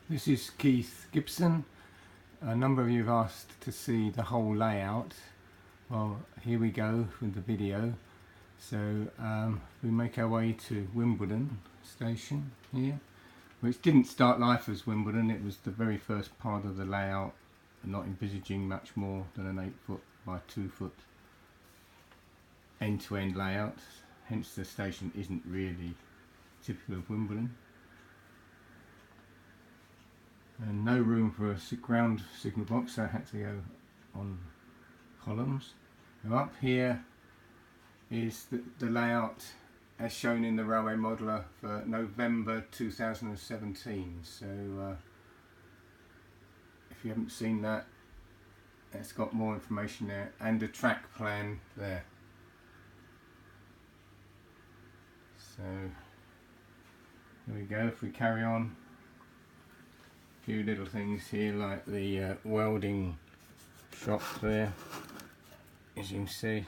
This is Keith Gibson. A number of you have asked to see the whole layout. Well, here we go with the video. So we make our way to Wimbledon station here, which didn't start life as Wimbledon. It was the very first part of the layout, not envisaging much more than an 8 foot by 2 foot end-to-end layout. Hence the station isn't really typical of Wimbledon. And no room for a ground signal box, so I had to go on columns. Now up here is the layout as shown in the railway modeller for November 2017. So if you haven't seen that, it's got more information there and a track plan there. So there we go. If we carry on, a few little things here like the welding shop there, as you can see,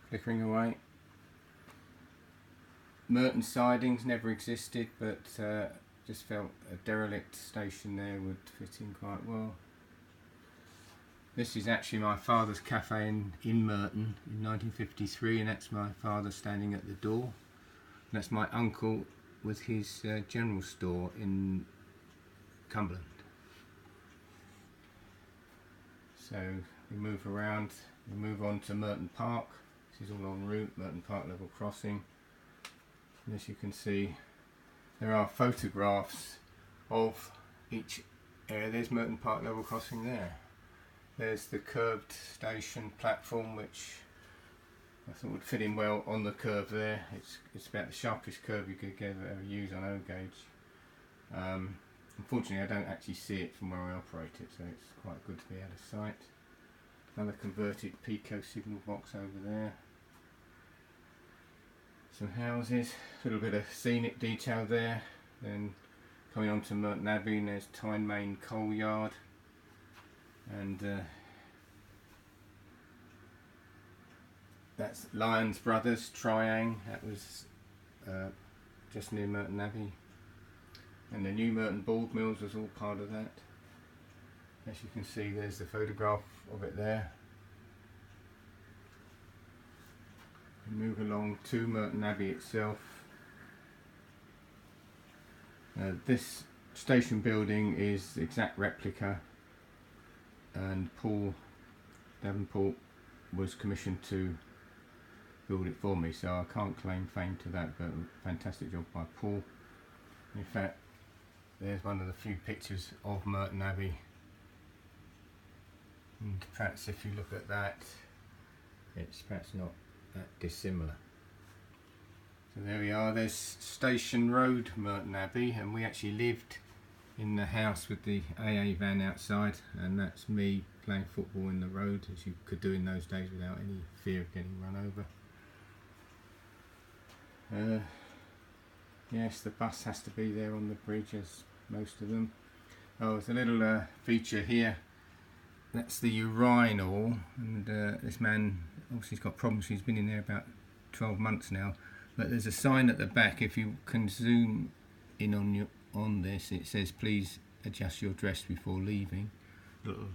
flickering away. Merton sidings never existed, but just felt a derelict station there would fit in quite well. This is actually my father's cafe in Merton in 1953, and that's my father standing at the door. And that's my uncle with his general store in Cumberland. So we move around, we move on to Merton Park. This is all en route, Merton Park level crossing. And as you can see, there are photographs of each area. There's Merton Park level crossing there. There's the curved station platform, which I thought would fit in well on the curve there. It's about the sharpest curve you could ever use on O gauge. Unfortunately, I don't actually see it from where I operate it, so it's quite good to be out of sight. Another converted Pico signal box over there. Some houses, a little bit of scenic detail there. Then coming on to Merton Abbey, and there's Tynemane Coal Yard. And that's Lyons Brothers Triang. That was just near Merton Abbey. And the new Merton Bald Mills was all part of that. As you can see, there's the photograph of it there. We move along to Merton Abbey itself. This station building is the exact replica, and Paul Davenport was commissioned to build it for me, so I can't claim fame to that, but a fantastic job by Paul. In fact, there's one of the few pictures of Merton Abbey, and perhaps if you look at that, it's perhaps not that dissimilar. So there we are, there's Station Road, Merton Abbey, and we actually lived in the house with the AA van outside, and that's me playing football in the road, as you could do in those days without any fear of getting run over. Yes, the bus has to be there on the bridge, as most of them. Oh, there's a little feature here. That's the urinal, and this man obviously has got problems. He's been in there about 12 months now. But there's a sign at the back. If you can zoom in on this, it says please adjust your dress before leaving. Little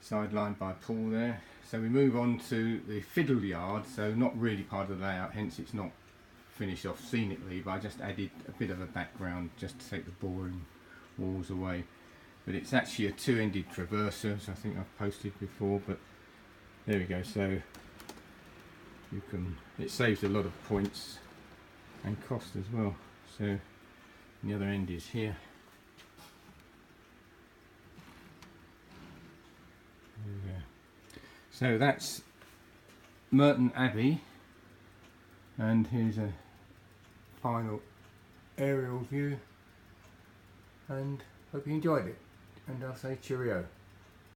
sidelined by Paul there. So we move on to the fiddle yard, so not really part of the layout, hence it's not finished off scenically, but I just added a bit of a background just to take the boring walls away. But it's actually a two-ended traverser, as I think I've posted before, but there we go. So you can, it saves a lot of points and cost as well. So the other end is here. There we go. So that's Merton Abbey, and here's a final aerial view, and hope you enjoyed it, and I'll say cheerio.